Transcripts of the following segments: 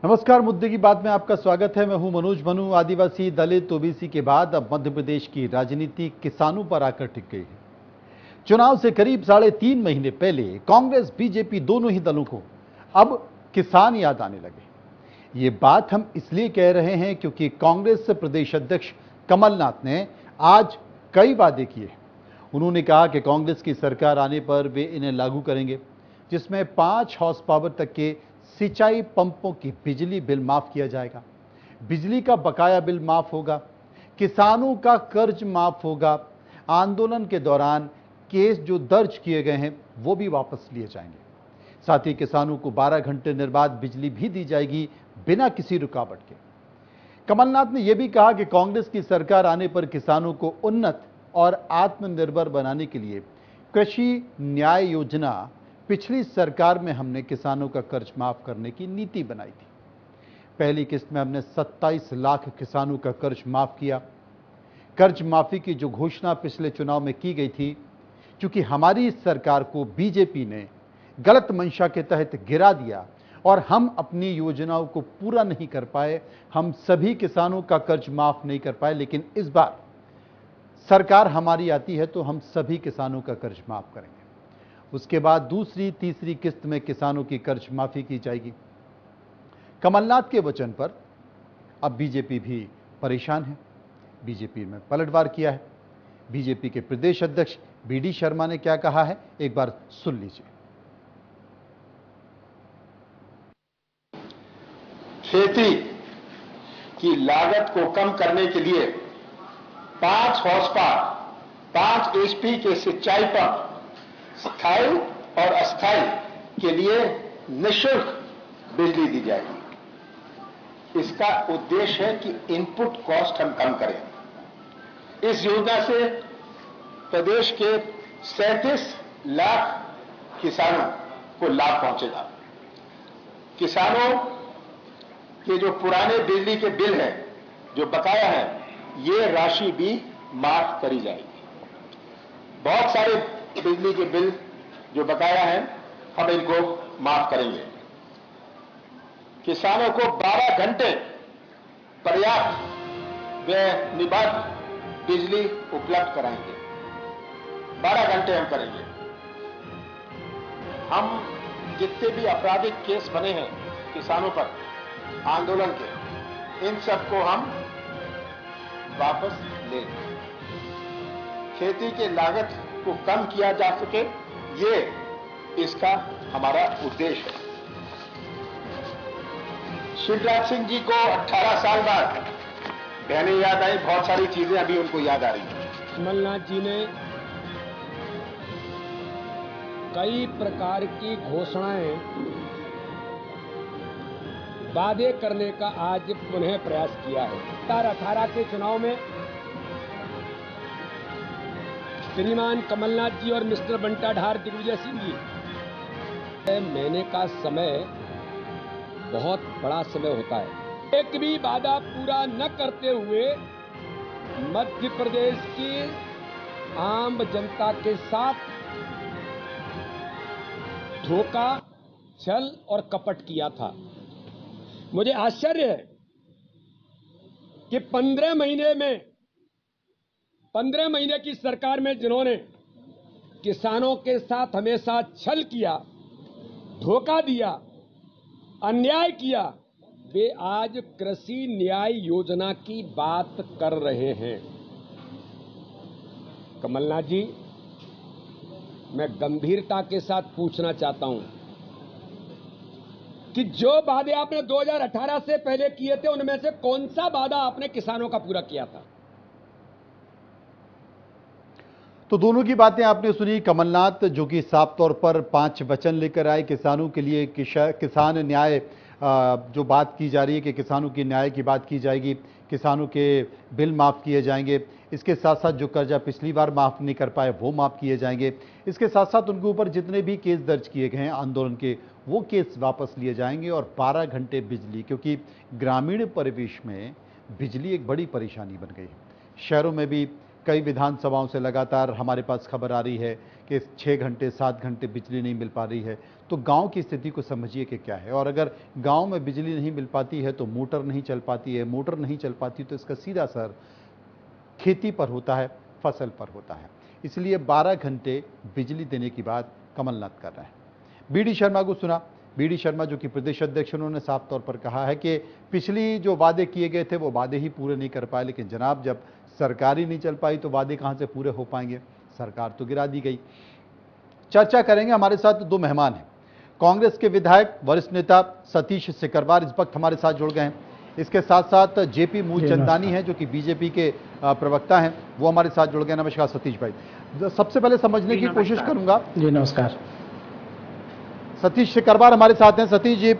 नमस्कार, मुद्दे की बात में आपका स्वागत है। मैं हूं मनोज मनु। आदिवासी, दलित, ओबीसी के बाद अब मध्य प्रदेश की राजनीति किसानों पर आकर टिक गई है। चुनाव से करीब 3.5 महीने पहले कांग्रेस बीजेपी दोनों ही दलों को अब किसान याद आने लगे। ये बात हम इसलिए कह रहे हैं क्योंकि कांग्रेस प्रदेश अध्यक्ष कमलनाथ ने आज कई वादे किए। उन्होंने कहा कि कांग्रेस की सरकार आने पर वे इन्हें लागू करेंगे, जिसमें 5 हॉर्स पावर तक के सिंचाई पंपों की बिजली बिल माफ किया जाएगा, बिजली का बकाया बिल माफ होगा, किसानों का कर्ज माफ होगा, आंदोलन के दौरान केस जो दर्ज किए गए हैं वो भी वापस लिए जाएंगे। साथ ही किसानों को 12 घंटे निर्बाध बिजली भी दी जाएगी, बिना किसी रुकावट के। कमलनाथ ने यह भी कहा कि कांग्रेस की सरकार आने पर किसानों को उन्नत और आत्मनिर्भर बनाने के लिए कृषि न्याय योजना, पिछली सरकार में हमने किसानों का कर्ज माफ करने की नीति बनाई थी। पहली किस्त में हमने 27 लाख किसानों का कर्ज माफ किया। कर्ज माफी की जो घोषणा पिछले चुनाव में की गई थी, क्योंकि हमारी सरकार को बीजेपी ने गलत मंशा के तहत गिरा दिया और हम अपनी योजनाओं को पूरा नहीं कर पाए, हम सभी किसानों का कर्ज माफ नहीं कर पाए। लेकिन इस बार सरकार हमारी आती है तो हम सभी किसानों का कर्ज माफ करेंगे। उसके बाद दूसरी तीसरी किस्त में किसानों की कर्ज माफी की जाएगी। कमलनाथ के वचन पर अब बीजेपी भी परेशान है। बीजेपी में पलटवार किया है। बीजेपी के प्रदेश अध्यक्ष बीडी शर्मा ने क्या कहा है, एक बार सुन लीजिए। खेती की लागत को कम करने के लिए 5 हॉर्स पावर 5 एचपी के सिंचाई पंप स्थायी और अस्थायी के लिए निःशुल्क बिजली दी जाएगी। इसका उद्देश्य है कि इनपुट कॉस्ट हम कम करें। इस योजना से प्रदेश के 37 लाख किसानों को लाभ पहुंचेगा। किसानों के जो पुराने बिजली के बिल हैं, जो बकाया है, ये राशि भी माफ करी जाएगी। बहुत सारे बिजली के बिल जो बकाया है, हम इनको माफ करेंगे। किसानों को 12 घंटे पर्याप्त व निर्बाध बिजली उपलब्ध कराएंगे। 12 घंटे हम करेंगे। हम जितने भी आपराधिक केस बने हैं किसानों पर आंदोलन के, इन सबको हम वापस ले लेंगे। खेती के लागत को कम किया जा सके, ये इसका हमारा उद्देश्य है। शिवराज सिंह जी को 18 साल बाद बहनें याद आई, बहुत सारी चीजें अभी उनको याद आ रही हैं। कमलनाथ जी ने कई प्रकार की घोषणाएं, वादे करने का आज पुनः प्रयास किया है। 2018 के चुनाव में श्रीमान कमलनाथ जी और मिस्टर बंटाढार दिग्विजय सिंह जी, महीने का समय बहुत बड़ा समय होता है। एक भी वादा पूरा न करते हुए मध्य प्रदेश की आम जनता के साथ धोखा, छल और कपट किया था। मुझे आश्चर्य है कि 15 महीने की सरकार में जिन्होंने किसानों के साथ हमेशा छल किया, धोखा दिया, अन्याय किया, वे आज कृषि न्याय योजना की बात कर रहे हैं। कमलनाथ जी, मैं गंभीरता के साथ पूछना चाहता हूं कि जो वादे आपने 2018 से पहले किए थे, उनमें से कौन सा वादा आपने किसानों का पूरा किया था? तो दोनों की बातें आपने सुनी। कमलनाथ जो कि साफ तौर पर 5 वचन लेकर आए किसानों के लिए। किसान न्याय जो बात की जा रही है कि किसानों की न्याय की बात की जाएगी, किसानों के बिल माफ़ किए जाएंगे। इसके साथ साथ जो कर्जा पिछली बार माफ़ नहीं कर पाए वो माफ़ किए जाएंगे। इसके साथ साथ उनके ऊपर जितने भी केस दर्ज किए गए हैं आंदोलन के, वो केस वापस लिए जाएंगे। और 12 घंटे बिजली, क्योंकि ग्रामीण परिवेश में बिजली एक बड़ी परेशानी बन गई है। शहरों में भी कई विधानसभाओं से लगातार हमारे पास खबर आ रही है कि 6 घंटे 7 घंटे बिजली नहीं मिल पा रही है। तो गांव की स्थिति को समझिए कि क्या है, और अगर गांव में बिजली नहीं मिल पाती है तो मोटर नहीं चल पाती है, मोटर नहीं चल पाती तो इसका सीधा असर खेती पर होता है, फसल पर होता है। इसलिए 12 घंटे बिजली देने की बात कमलनाथ कर रहे हैं। बीडी शर्मा को सुना। बीडी शर्मा जो कि प्रदेश अध्यक्ष, उन्होंने साफ तौर पर कहा है कि पिछली जो वादे किए गए थे वो वादे ही पूरे नहीं कर पाए, लेकिन जनाब जब सरकार ही नहीं चल पाई तो वादे कहां से पूरे हो पाएंगे, सरकार तो गिरा दी गई। चर्चा करेंगे, हमारे साथ 2 मेहमान हैं। कांग्रेस के विधायक वरिष्ठ नेता सतीश सिकरवार इस वक्त हमारे साथ जुड़ गए हैं। इसके साथ साथ जेपी मूलचंदानी हैं जो कि बीजेपी के प्रवक्ता हैं, वो हमारे साथ जुड़ गए। नमस्कार सतीश भाई। सबसे पहले समझने की कोशिश करूंगा। जी नमस्कार। सतीश सिकरवार हमारे साथ हैं। सतीश जी,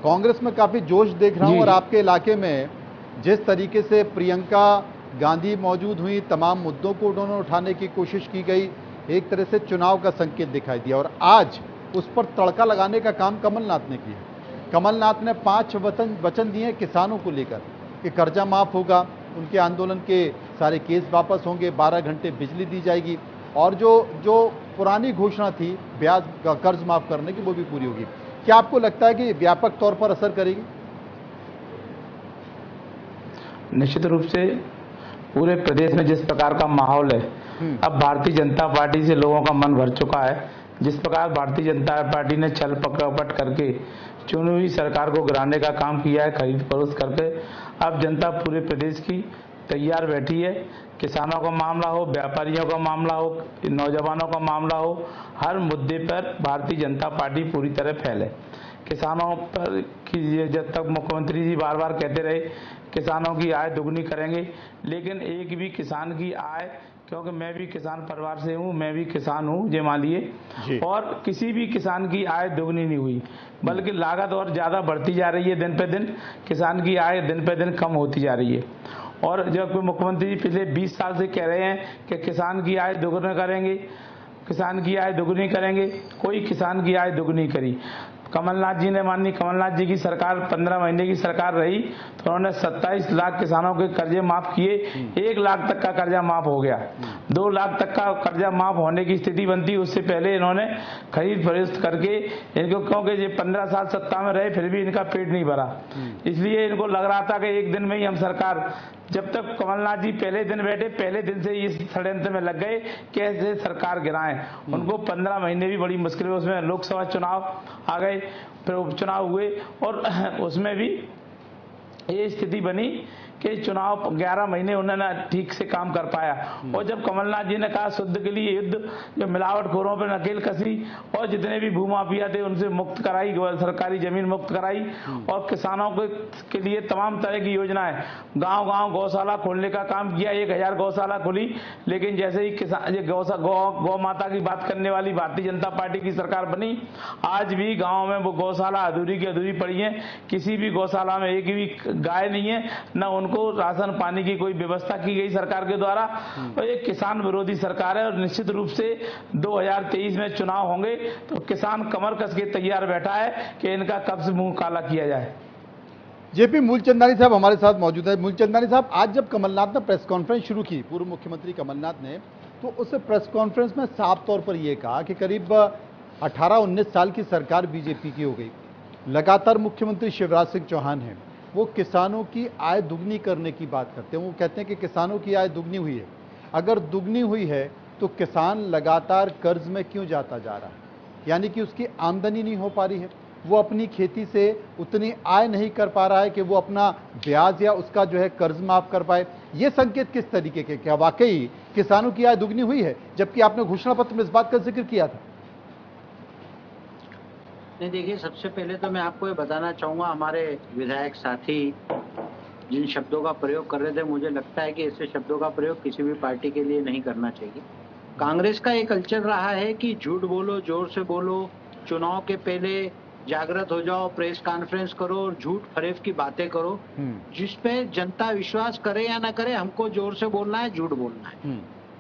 कांग्रेस में काफी जोश देख रहा हूं, और आपके इलाके में जिस तरीके से प्रियंका गांधी मौजूद हुई, तमाम मुद्दों को उन्होंने उठाने की कोशिश की गई, एक तरह से चुनाव का संकेत दिखाई दिया, और आज उस पर तड़का लगाने का काम कमलनाथ ने किया। कमलनाथ ने 5 वचन दिए किसानों को लेकर कि कर्जा माफ होगा, उनके आंदोलन के सारे केस वापस होंगे, 12 घंटे बिजली दी जाएगी, और जो पुरानी घोषणा थी ब्याज का कर्ज माफ करने की वो भी पूरी होगी। क्या आपको लगता है कि व्यापक तौर पर असर करेगी? निश्चित रूप से पूरे प्रदेश में जिस प्रकार का माहौल है, अब भारतीय जनता पार्टी से लोगों का मन भर चुका है। जिस प्रकार भारतीय जनता पार्टी ने छल कपट करके चुनी हुई सरकार को गिराने का काम किया है, खरीद फरोख्त करके, अब जनता पूरे प्रदेश की तैयार बैठी है। किसानों का मामला हो, व्यापारियों का मामला हो, नौजवानों का मामला हो, हर मुद्दे पर भारतीय जनता पार्टी पूरी तरह फैल है। किसानों पर कि जब तक मुख्यमंत्री जी बार बार कहते रहे किसानों की आय दुगनी करेंगे, लेकिन एक भी किसान की आय, क्योंकि मैं भी किसान परिवार से हूँ, मैं भी किसान हूँ ये मान लिए, और किसी भी किसान की आय दुगनी नहीं हुई, बल्कि लागत और ज़्यादा बढ़ती जा रही है। दिन पे दिन किसान की आय दिन पे दिन कम होती जा रही है। और जब मुख्यमंत्री जी पिछले 20 साल से कह रहे हैं कि किसान की आय दोगुना करेंगे, किसान की आय दोगुनी करेंगे, कोई किसान की आय दोगुनी करी। कमलनाथ जी ने, माननीय कमलनाथ जी की सरकार 15 महीने की सरकार रही तो उन्होंने 27 लाख किसानों के कर्जे माफ किए, 1 लाख तक का कर्जा माफ हो गया, 2 लाख तक का कर्जा माफ होने की स्थिति बनती। उससे पहले इन्होंने खरीद फरोख्त करके इनको, क्योंकि ये 15 साल सत्ता में रहे फिर भी इनका पेट नहीं भरा, इसलिए इनको लग रहा था कि एक दिन में ही हम सरकार, जब तक कमलनाथ जी पहले दिन बैठे, पहले दिन से इस षड्यंत्र में लग गए कैसे सरकार गिराएं। उनको 15 महीने भी बड़ी मुश्किल है। उसमें लोकसभा चुनाव आ गए, फिर उपचुनाव हुए, और उसमें भी ये स्थिति बनी कि चुनाव 11 महीने उन्होंने ठीक से काम कर पाया। और जब कमलनाथ जी ने कहा शुद्ध के लिए युद्ध, जो मिलावटखोरों पर नकेल कसी और जितने भी भूमाफिया थे उनसे मुक्त कराई, सरकारी जमीन मुक्त कराई, और किसानों के लिए तमाम तरह की योजनाएं, गांव-गांव गौशाला खोलने का काम किया। 1000 गौशाला खुली, लेकिन जैसे ही किसान गौ माता की बात करने वाली भारतीय जनता पार्टी की सरकार बनी, आज भी गाँव में वो गौशाला अधूरी की अधूरी पड़ी है। किसी भी गौशाला में एक भी गाय नहीं है, न को राशन पानी की कोई व्यवस्था की गई सरकार के द्वारा। और एक किसान विरोधी सरकार है, और निश्चित रूप से 2023 में चुनाव होंगे तो किसान कमर कस के तैयार बैठा है कि इनका कब से मुंह काला किया जाए। जेपी मूलचंदानी साहब हमारे साथ मौजूद है। मूलचंदानी साहब, आज जब कमलनाथ ने प्रेस कॉन्फ्रेंस शुरू की, पूर्व मुख्यमंत्री कमलनाथ ने, तो उस प्रेस कॉन्फ्रेंस में साफ तौर पर यह कहा कि करीब 18-19 साल की सरकार बीजेपी की हो गई, लगातार मुख्यमंत्री शिवराज सिंह चौहान हैं, वो किसानों की आय दुगनी करने की बात करते हैं। वो कहते हैं कि किसानों की आय दुगनी हुई है। अगर दुगनी हुई है तो किसान लगातार कर्ज में क्यों जाता जा रहा है? यानी कि उसकी आमदनी नहीं हो पा रही है, वो अपनी खेती से उतनी आय नहीं कर पा रहा है कि वो अपना ब्याज या उसका जो है कर्ज माफ कर पाए। ये संकेत किस तरीके के? क्या वाकई किसानों की आय दुगनी हुई है, जबकि आपने घोषणा पत्र में इस बात का जिक्र किया था? नहीं, देखिए, सबसे पहले तो मैं आपको ये बताना चाहूँगा, हमारे विधायक साथी जिन शब्दों का प्रयोग कर रहे थे, मुझे लगता है कि ऐसे शब्दों का प्रयोग किसी भी पार्टी के लिए नहीं करना चाहिए। कांग्रेस का ये कल्चर रहा है कि झूठ बोलो, जोर से बोलो, चुनाव के पहले जागृत हो जाओ, प्रेस कॉन्फ्रेंस करो और झूठ फरेब की बातें करो, जिसपे जनता विश्वास करे या ना करे, हमको जोर से बोलना है, झूठ बोलना है।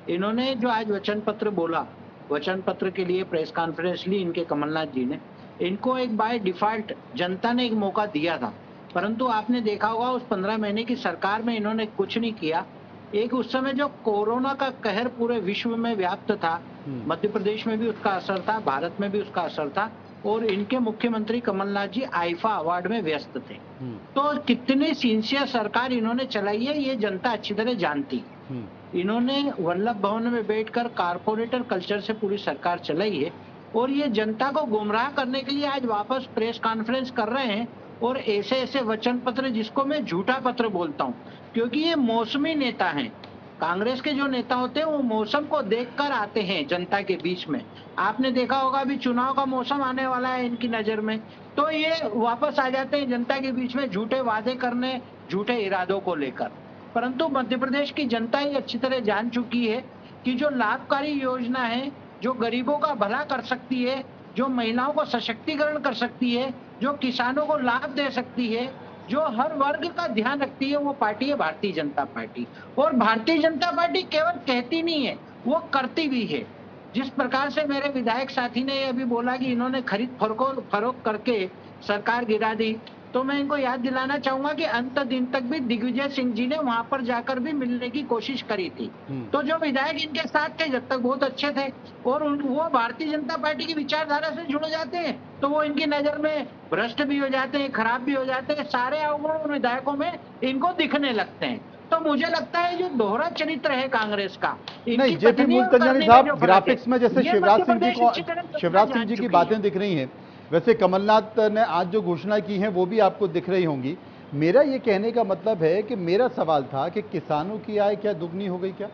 इन्होंने जो आज वचन पत्र बोला, वचन पत्र के लिए प्रेस कॉन्फ्रेंस ली इनके कमलनाथ जी ने, इनको एक बाय डिफॉल्ट जनता ने एक मौका दिया था, परंतु आपने देखा होगा उस 15 महीने की सरकार में इन्होंने कुछ नहीं किया। एक उस समय जो कोरोना का कहर पूरे विश्व में व्याप्त था, मध्य प्रदेश में भी उसका असर था, भारत में भी उसका असर था, और इनके मुख्यमंत्री कमलनाथ जी आईफा अवार्ड में व्यस्त थे। तो कितनी सिंसियर सरकार इन्होंने चलाई है ये जनता अच्छी तरह जानती है। इन्होंने वल्लभ भवन में बैठकर कारपोरेटर कल्चर से पूरी सरकार चलाई है, और ये जनता को गुमराह करने के लिए आज वापस प्रेस कॉन्फ्रेंस कर रहे हैं, और ऐसे ऐसे वचन पत्र जिसको मैं झूठा पत्र बोलता हूं, क्योंकि ये मौसमी नेता हैं। कांग्रेस के जो नेता होते हैं वो मौसम को देखकर आते हैं जनता के बीच में। आपने देखा होगा अभी चुनाव का मौसम आने वाला है इनकी नजर में, तो ये वापस आ जाते हैं जनता के बीच में झूठे वादे करने, झूठे इरादों को लेकर। परंतु मध्य प्रदेश की जनता ये अच्छी तरह जान चुकी है कि जो लाभकारी योजना है, जो गरीबों का भला कर सकती है, जो महिलाओं को सशक्तिकरण कर सकती है, जो किसानों को लाभ दे सकती है, जो हर वर्ग का ध्यान रखती है, वो पार्टी है भारतीय जनता पार्टी। और भारतीय जनता पार्टी केवल कहती नहीं है, वो करती भी है। जिस प्रकार से मेरे विधायक साथी ने अभी बोला कि इन्होंने खरीद फरोख्त करके सरकार गिरा दी, तो मैं इनको याद दिलाना चाहूंगा कि अंत दिन तक भी दिग्विजय सिंह जी ने वहां पर जाकर भी मिलने की कोशिश करी थी। तो जो विधायक इनके साथ थे जब तक बहुत अच्छे थे, और वो भारतीय जनता पार्टी की विचारधारा से जुड़ जाते हैं, तो वो इनकी नजर में भ्रष्ट भी हो जाते हैं, खराब भी हो जाते हैं, सारे अवगुण उन विधायकों में इनको दिखने लगते हैं। तो मुझे लगता है जो दोहरा चरित्र है कांग्रेस का, नहीं, जेपी मूलचंदानी साहब, ग्राफिक्स में जैसे शिवराज सिंह जी की बातें दिख रही हैं, वैसे कमलनाथ ने आज जो घोषणा की है वो भी आपको दिख रही होंगी। मेरा ये कहने का मतलब है कि मेरा सवाल था कि किसानों की आय क्या दुगनी हो गई क्या?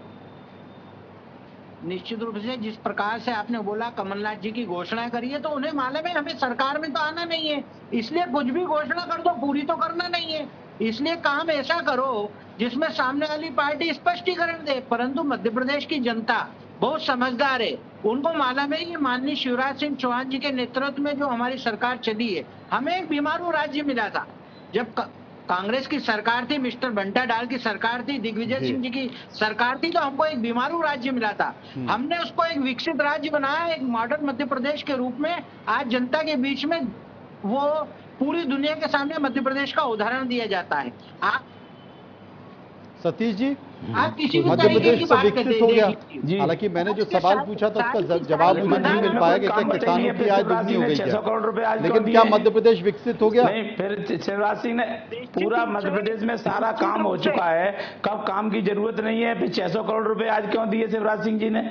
निश्चित रूप से जिस प्रकार से आपने बोला कमलनाथ जी की घोषणा करी है, तो उन्हें मालूम है हमें सरकार में तो आना नहीं है, इसलिए कुछ भी घोषणा कर दो, पूरी तो करना नहीं है। इसलिए काम ऐसा करो जिसमें सामने वाली पार्टी स्पष्टीकरण दे। परंतु मध्य प्रदेश की जनता बहुत समझदार है, उनको मालूम है ये माननीय शिवराज सिंह चौहान जी के नेतृत्व में जो हमारी सरकार चली है, हमें एक बीमारू राज्य मिला था। जब कांग्रेस की सरकार थी, मिस्टर बंटा डाल की सरकार थी, दिग्विजय सिंह जी की सरकार थी, तो हमको एक बीमारू राज्य मिला था। हमने उसको एक विकसित राज्य बनाया, एक मॉडर्न मध्य प्रदेश के रूप में। आज जनता के बीच में वो पूरी दुनिया के सामने मध्य प्रदेश का उदाहरण दिया जाता है। सतीश जी, आप किसी भी मध्य तरीके प्रदेश की तो बात विकसित करते हो गया। जी। हालांकि मैंने जो सवाल पूछा था उसका जवाब मुझे नहीं मिल पाया कि क्या किसानों की आय दुगनी हो गई 600 करोड़ रुपए क्या, आज लेकिन क्या मध्य प्रदेश विकसित हो गया? नहीं, फिर शिवराज सिंह ने पूरा मध्य प्रदेश में सारा काम हो चुका है, कब काम की जरूरत नहीं है, फिर 600 करोड़ रुपए आज क्यों दिए शिवराज सिंह जी ने?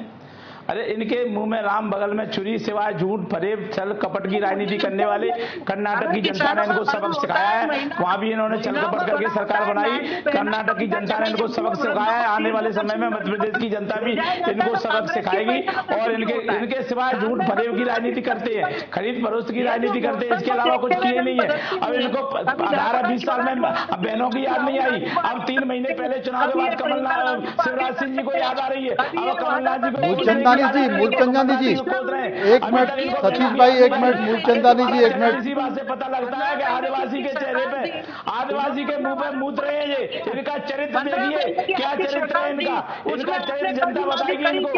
अरे इनके मुंह में राम बगल में छुरी, सिवाय झूठ फरेब छल कपट की राजनीति करने वाले कर्नाटक की जनता ने इनको सबक सिखाया है। वहां भी इन्होंने छल कपट करके सरकार बनाई। कर्नाटक की जनता ने इनको सबक सिखाया है। आने वाले समय में मध्य प्रदेश की जनता भी इनको सबक सिखाएगी। और इनके सिवाय झूठ फरेब की राजनीति करते हैं, खरीद फरोख्त की राजनीति करते हैं, इसके अलावा कुछ किए नहीं है। अब इनको 18-20 साल में बहनों की याद नहीं आई, अब 3 महीने पहले चुनाव के बाद कमलनाथ शिवराज सिंह जी को याद आ रही है। अब कमलनाथ जी को मूलचंदानी जी, एक मिनट, सतीश भाई एक मिनट, मूलचंदानी जी एक मिनट। इसी बात से पता लगता है कि आदिवासी के चेहरे पे, आदिवासी के मुंह पे मूत रहे हैं ये। इनका चरित्र देखिए, क्या चरित्र है इनका चरित्र जनता बताएगी इनको।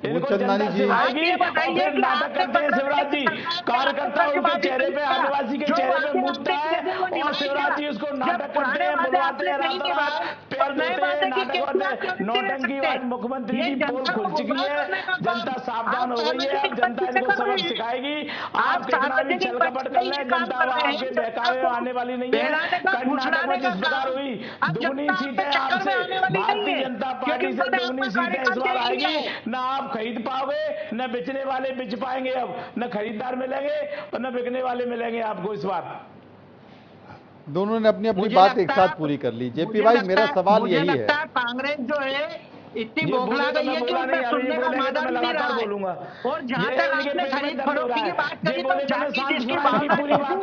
मूलचंदानी जी आएगी और फिर नाटक करते हैं शिवराज जी। कार्यकर्ता उनके चेहरे पे, आदिवासी के चेहरे पे मूतता है और शिवराज जी उसको नाटक करते हैं, बुलवाते हैं, रातों रात पैर देते हैं, नाटक करते हैं। नौटंकी आज मुख्यमंत्री की पोल खुल चुकी है, जनता सावधान हो गई है। अब जनता इनको सबक सिखाएगी। आप कितना भी छल कपट कर लें, जनता आपके बहकावे में आने वाली नहीं है। कर्नाटक में जिस प्रकार हुई, दुगनी सीटें आपसे, भारतीय जनता पार्टी से दुगनी सीटें इस बार आएगी। न आप खरीद पाओगे, न बेचने वाले बेच पाएंगे, अब न खरीदार मिलेंगे और न बिकने वाले मिलेंगे आपको इस बार। दोनों ने अपनी अपनी बात एक साथ पूरी कर ली। जेपी भाई, मेरा सवाल यही है, कांग्रेस जो है इतनी बौखला गई है कि उनका सुनने का मादा भी नहीं रहा है। और जहां तक आपने खरीद फरोख्त की बात करी, तो जाति जिसकी बात पूरी बात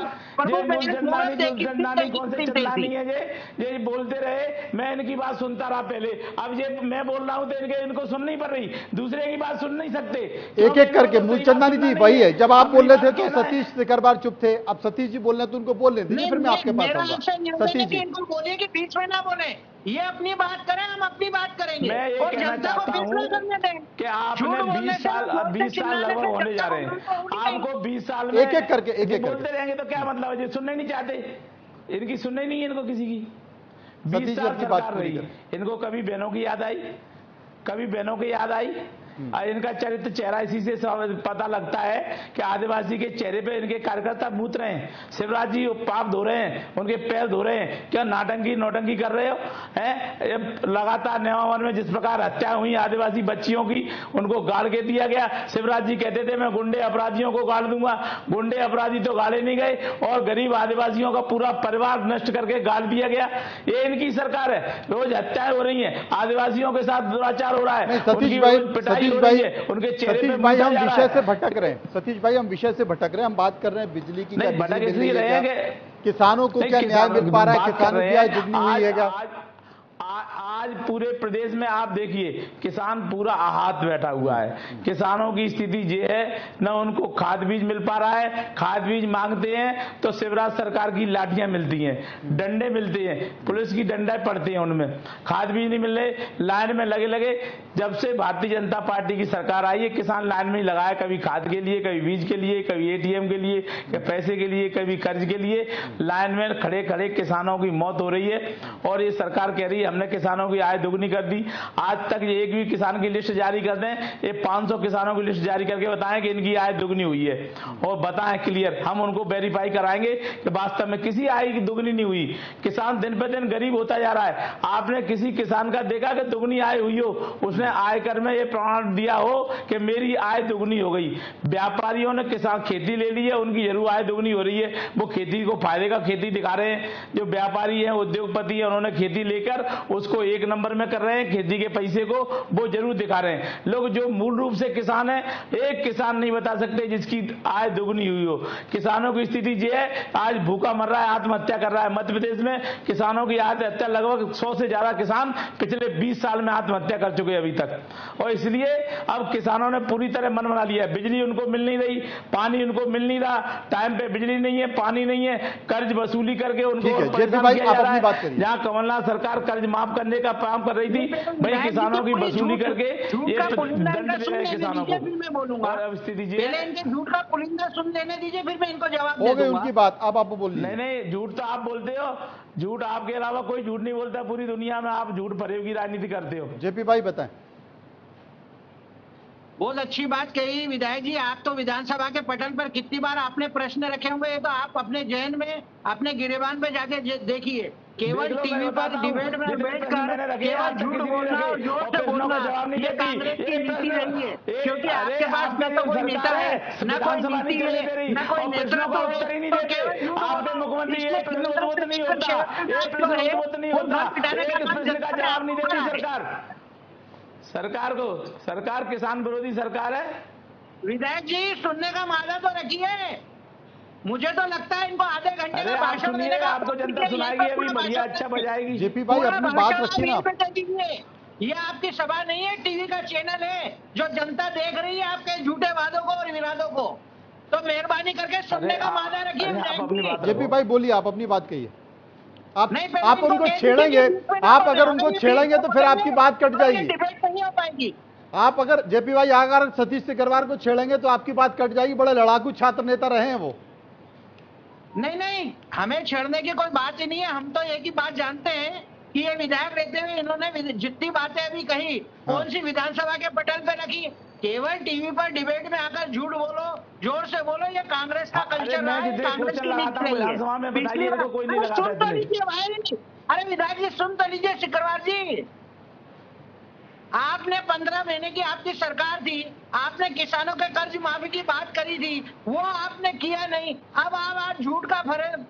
ये बोलते रहे, मैं इनकी बात सुनता रहा पहले। अब ये मैं बोल रहा हूँ तो इनको सुन नहीं पड़ रही, दूसरे की बात सुन नहीं सकते। एक एक करके। मूलचंदानी जी, वही है, जब आप बोल रहे थे तो सतीश सिकरवार चुप थे, अब सतीश जी बोल रहे हैं तो उनको बोलने दीजिए, फिर मैं आपके पास आऊंगा। सतीश जी, इनको बोलिए कि बीच में ना बोले, ये अपनी बात करें, हम अपनी बात करेंगे। मैं ये कहना चाहता हूँ कि आपने 20 साल लगभग होने जा रहे हैं, आपको 20 साल में एक एक करके बोलते रहेंगे तो क्या मतलब है? सुनने नहीं चाहते, इनकी सुनने नहीं है इनको किसी की। 20 सतीश जी साल अपनी बात सरकार पूरी रही, करें। इनको कभी बहनों की याद आई? कभी बहनों की याद आई? और इनका चरित्र चेहरा इसी से पता लगता है कि आदिवासी के चेहरे पे इनके कार्यकर्ता मूत रहे हैं। शिवराज जी पाप धो रहे हैं, उनके पैर धो रहे हैं, क्या नौटंकी कर रहे हो? हैं लगातार नेवावन में जिस प्रकार हत्या हुई आदिवासी बच्चियों की, उनको गाड़ के दिया गया। शिवराज जी कहते थे मैं गुंडे अपराधियों को गाड़ दूंगा, गुंडे अपराधी तो गाड़े नहीं गए और गरीब आदिवासियों का पूरा परिवार नष्ट करके गाड़ दिया गया। ये इनकी सरकार है, रोज हत्याएं हो रही है, आदिवासियों के साथ दुराचार हो रहा है, उनकी रोज पिटाई हो रही है, उनके चेहरे पे सतीश भाई मूता हम जा रहा विषय है। से भटक रहे हैं। सतीश भाई हम विषय से भटक रहे हैं। हम बात कर रहे हैं बिजली की, क्या नहीं, भटक बिजली मिल इसलिए रही है रहे क्या? हैं कि किसानों को नहीं, क्या न्याय मिल पा रहा है? बात कर किसानों रहे की आय हैं। दुगनी हुई है क्या? आज पूरे प्रदेश में आप देखिए किसान पूरा आहत बैठा हुआ है। किसानों की स्थिति ये है, न उनको खाद बीज मिल पा रहा है, खाद बीज मांगते हैं तो शिवराज सरकार की लाठियां मिलती हैं, डंडे मिलते हैं, पुलिस की डंडा पड़ते हैं, उनमें खाद बीज नहीं मिल रहे, लाइन में लगे लगे। जब से भारतीय जनता पार्टी की सरकार आई है, किसान लाइन में ही लगा है, कभी खाद के लिए, कभी बीज के लिए, कभी एटीएम के लिए, कभी पैसे के लिए, कभी कर्ज के लिए, लाइन में खड़े खड़े किसानों की मौत हो रही है। और ये सरकार कह रही है हमने किसानों की आय दुगनी कर दी। आज तक ये एक भी किसान की लिस्ट जारी कर दें, ये 500 किसानों की लिस्ट जारी करके बताएं कि इनकी आय दुगनी हुई है, और बताएं क्लियर, हम उनको वेरीफाई कराएंगे कि वास्तव में किसी आय की दुगनी नहीं हुई। किसान दिन पे दिन गरीब होता जा रहा है। आपने किसी किसान का देखा कि दुगनी आय हुई हो? उसने आयकर में ये प्रमाण दिया हो कि मेरी आय दुगनी हो गई। व्यापारियों ने किसान खेती ले ली है, उनकी जरूर आय दुगनी हो रही है, वो खेती को फायदे का खेती दिखा रहे हैं। जो व्यापारी है, उद्योगपति है, उन्होंने खेती लेकर उसको एक नंबर में कर रहे हैं, खेती के पैसे को वो जरूर दिखा रहे हैं। लोग जो मूल रूप से किसान है, एक किसान नहीं बता सकते जिसकी आय दुगनी हुई हो। किसानों की स्थिति ये है, आज भूखा मर रहा है, आत्महत्या कर रहा है। मध्य प्रदेश में किसानों की आत्महत्या लगभग 100 से ज्यादा किसान पिछले 20 साल में आत्महत्या कर चुके हैं अभी तक। और इसलिए अब किसानों ने पूरी तरह मन बना लिया है। बिजली उनको मिल नहीं रही, पानी उनको मिल नहीं रहा, टाइम पे बिजली नहीं है, पानी नहीं है, कर्ज वसूली करके उनको ठीक है, परेशान जेपी भाई, किया आप जा रहा अपनी है। बात करिए। जहां कमलनाथ सरकार कर्ज माफ करने का काम कर रही थी, भाई किसानों की वसूली करके ये दंड दे रहे हैं किसानों को। फिर मैं बोलूंगा, और अब स्थिति ये पहले है, इनके झूठ का पुलिंदा सुन लेने दीजिए, फिर मैं इनको जवाब हो दे गई दूंगा। उनकी बात, अब आप बोल नहीं लीजिए। नहीं, झूठ तो आप बोलते हो, झूठ आपके अलावा कोई झूठ नहीं बोलता पूरी दुनिया में। आप झूठ फरेब की राजनीति करते हो। जेपी भाई बताएं। बहुत अच्छी बात कही विधायक जी। आप तो विधानसभा के पटल पर कितनी बार आपने प्रश्न रखे होंगे, ये तो आप अपने जहन में, अपने गिरेबान पे जाके देखिए। केवल देख लो, टीवी मैं पर बताता हूँ, डिबेट में जितने प्रश्न मैंने बैठकर रखे, केवल आज तक झूठ किसी ने बोलना रखे, और जोर और से प्रश्नों का बोलना, जवाब नहीं ये देती। कांग्रेस की एक नीति प्रश्न- नहीं है, एक- क्योंकि अरे आपके पास आपके न तो कोई सरकार नेता है, न कोई विधानसभा नहीं नीति चलने है, दे रही, न कोई और प्रश्नों नेतृत्व का है, उत्तर ही नहीं तो देते। केवल झूठ आपके बोलो। मुख्यमंत्री इसलिए एक प्रश्न केंद्र उद्भुत नहीं से होता, शेयर करना एक प्रश्न जो है, उद्भुत नहीं वो होता, घर पिटाने का एक काम प्रश्न का जनता ने जवाब नहीं आपको देती करा है। सरकार किसान विरोधी सरकार है। विधायक जी सुनने का मादा तो रखिए। मुझे तो लगता है इनको आधे घंटे अरे का आप भाषण सुनिए, देने का आपको जनता सुनाएगी अभी, बढ़िया अच्छा बजाएगी। जेपी भाई अपनी बात रखिए ना। ये आपकी सभा नहीं है, टीवी का चैनल है जो जनता देख रही है आपके झूठे वादों को और विवादों को। तो मेहरबानी करके सुनने का मादा रखिए अरे आप विधायक अपनी जी। बात जेपी भाई बोलिए, आप अपनी बात कहिए। आप नहीं, पहले आप इनको उनको कह छेड़ेंगे, दीजिए कि बीच में आप ना अगर बोले, उनको ये छेड़ेंगे बीच तो में फिर बोलेंगे, आपकी बात कट तो ये जाएगी। डिबेट नहीं हो पाएगी। आप अगर जेपी भाई अगर सतीश सिकरवार को छेड़ेंगे तो आपकी बात कट जाएगी। बड़े लड़ाकू छात्र नेता रहे हैं वो। नहीं, हमें छेड़ने की कोई बात ही नहीं है। हम तो एक ही बात जानते हैं कि ये विधायक रहते हुए इन्होंने जितनी बातें अभी कही, कौन सी विधानसभा के पटल पे रखी। केवल टीवी पर डिबेट में आकर झूठ बोलो, जोर से बोलो, ये कांग्रेस का अरे कल्चर मैं रहा है, जितने कांग्रेस क्वेश्चन की लगाता नीति हूँ रही है। विधानसभा में, बताइए, पिछली इनको कोई नहीं बार- लगाता सुन तो इसलिए। लीजिए भाई। अरे विधायक जी सुन तो लीजिए सिकरवार जी। आपने 15 महीने की आपकी सरकार थी, आपने किसानों के कर्ज माफी की बात करी थी, वो आपने किया नहीं। अब आप आज झूठ का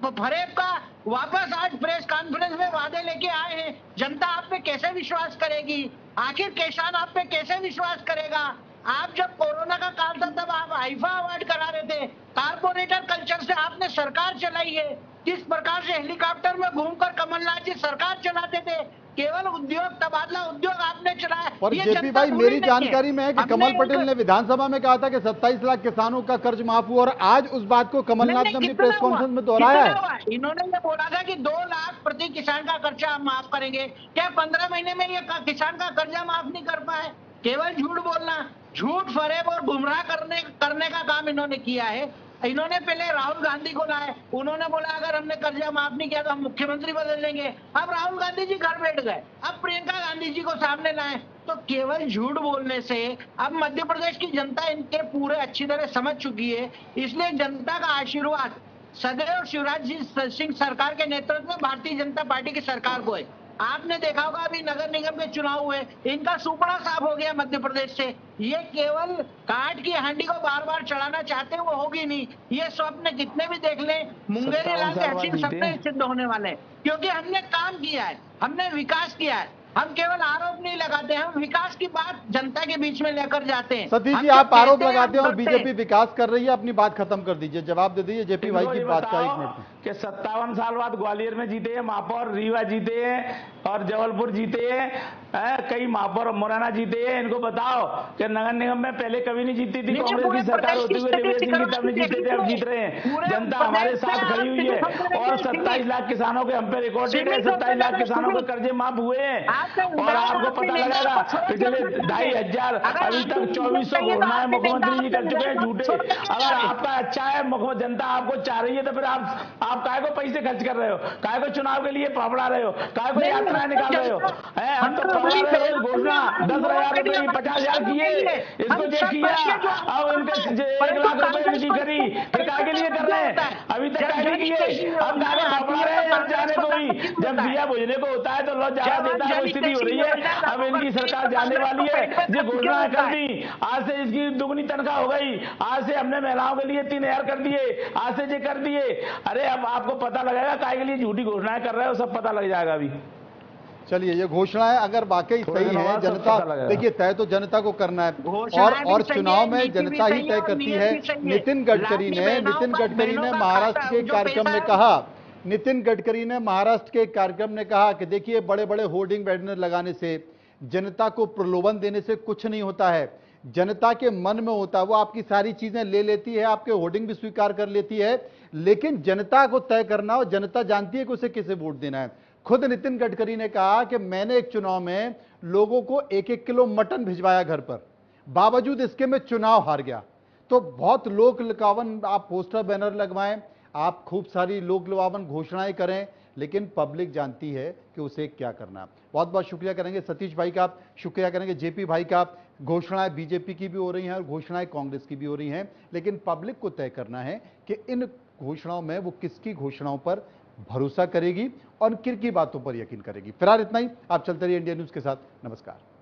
फरेब का वापस आज प्रेस कॉन्फ्रेंस में वादे लेके आए हैं। जनता आप पे कैसे विश्वास करेगी? आखिर किसान आप पे कैसे विश्वास करेगा? आप जब कोरोना का काल था तब आप आईफा अवार्ड करा रहे थे, कारपोरेटर कल्चर से आपने सरकार चलाई है। किस प्रकार से हेलीकॉप्टर में घूमकर कमलनाथ जी सरकार चलाते थे, केवल उद्योग तबादला उद्योग आपने चलाया। पर ये जेपी जनता भाई भूली मेरी नहीं जानकारी में है कि हमने कमल पटेल एक- ने विधानसभा में कहा था कि 27 लाख किसानों का कर्ज माफ हुआ, और आज उस बात को कमलनाथ ने अपनी कितना प्रेस हुआ? कॉन्फ्रेंस में दोहराया कितना है। हुआ? इन्होंने ये बोला था कि 2 लाख प्रति किसान का खर्चा हम माफ करेंगे। क्या 15 महीने में ये किसान का कर्जा माफ नहीं कर पाए? केवल झूठ बोलना, झूठ फरेब और गुमराह करने का काम इन्होंने किया है। इन्होंने पहले राहुल गांधी को लाए, उन्होंने बोला अगर हमने कर्जा माफ नहीं किया तो हम मुख्यमंत्री बदल देंगे। अब राहुल गांधी जी घर बैठ गए, अब प्रियंका गांधी जी को सामने लाए। तो केवल झूठ बोलने से अब मध्य प्रदेश की जनता इनके पूरे अच्छी तरह समझ चुकी है, इसलिए जनता का आशीर्वाद सदैव शिवराज सिंह सरकार के नेतृत्व में भारतीय जनता पार्टी की सरकार को है। आपने देखा होगा अभी नगर निगम के चुनाव हुए, इनका सुपड़ा साफ हो गया मध्य प्रदेश से। ये केवल काट की हांडी को बार बार चढ़ाना चाहते हैं, वो होगी नहीं। ये स्वप्न कितने भी देख लें, मुंगेरी लाल के हसीन सपने सिद्ध होने वाले हैं, क्योंकि हमने काम किया है, हमने विकास किया है। हम केवल आरोप नहीं लगाते, हम विकास की बात जनता के बीच में लेकर जाते हैं। सतीश जी, आप आरोप लगाते हैं और बीजेपी विकास कर रही है। अपनी बात खत्म कर दीजिए, जवाब दे दीजिए जेपी भाई की बात का। 1 मिनट कि 57 साल बाद ग्वालियर में जीते हैं महापौर, रीवा जीते हैं और जबलपुर जीते हैं, कई महापौर मुरैना जीते हैं। इनको बताओ कि नगर निगम में पहले कभी नहीं जीती थी, कांग्रेस की सरकार होते हुए देवेश सिंह की तब नहीं जीते थे, अब जीत रहे हैं। जनता हमारे साथ खड़ी हुई है और 27 लाख किसानों के हम पे रिकॉर्डेड है, 27 लाख किसानों के कर्जे माफ हुए हैं। और आपको पता लगेगा पिछले 2,500 अभी तक 2400 घोषणाएं मुख्यमंत्री जी कर चुके हैं झूठे। अगर आपका अच्छा है, जनता आपको चाह रही है, तो फिर आप काहे को पैसे खर्च कर रहे हो, काहे को चुनाव के लिए फाफड़ा रहे हो, काहे को यात्राएं निकाल रहे हो। हम तो घोषणा 10,000 रुपए की 50,000 किए, इसको जो किया अब उनके 1 लाख रुपए की करी, फिर काहे के लिए कर रहे हैं, अभी तक काहे नहीं किए। हम काहे को फाफड़ा रहे हैं, जाने को ही जब दिया बुझने को होता है तो लोग ज्यादा देता है, वो स्थिति हो रही है। अब इनकी सरकार जाने वाली है, जो घोषणा कर दी, आज से इसकी दुगनी तनख्वाह हो गई, आज से हमने महिलाओं के लिए 3,000 कर दिए, आज से ये कर दिए। अरे अब आपको पता लगेगा काहे के लिए झूठी घोषणाएं कर रहे हो, सब पता लग जाएगा अभी। चलिए, ये घोषणाएं अगर वाकई सही है, जनता देखिए तय तो जनता को करना है और चुनाव में जनता ही तय करती है। नितिन गडकरी ने महाराष्ट्र के कार्यक्रम में कहा, नितिन गडकरी ने महाराष्ट्र के कार्यक्रम ने कहा कि देखिए बड़े बड़े होर्डिंग बैनर लगाने से, जनता को प्रलोभन देने से कुछ नहीं होता है, जनता के मन में होता है। वो आपकी सारी चीजें ले लेती है, आपके होर्डिंग भी स्वीकार कर लेती है, लेकिन जनता को तय करना और जनता जानती है कि उसे किसे वोट देना है। खुद नितिन गडकरी ने कहा कि मैंने एक चुनाव में लोगों को 1-1 किलो मटन भिजवाया घर पर, बावजूद इसके मैं चुनाव हार गया। तो बहुत लोक लुभावन आप पोस्टर बैनर लगवाएं, आप खूब सारी लोक लुभावन घोषणाएं करें, लेकिन पब्लिक जानती है कि उसे क्या करना। बहुत बहुत शुक्रिया करेंगे सतीश भाई का, शुक्रिया करेंगे जेपी भाई का। घोषणाएं बीजेपी की भी हो रही हैं और घोषणाएं कांग्रेस की भी हो रही हैं, लेकिन पब्लिक को तय करना है कि इन घोषणाओं में वो किसकी घोषणाओं पर भरोसा करेगी और किन की बातों पर यकीन करेगी। फिलहाल इतना ही, आप चलते रहिए इंडिया न्यूज के साथ। नमस्कार।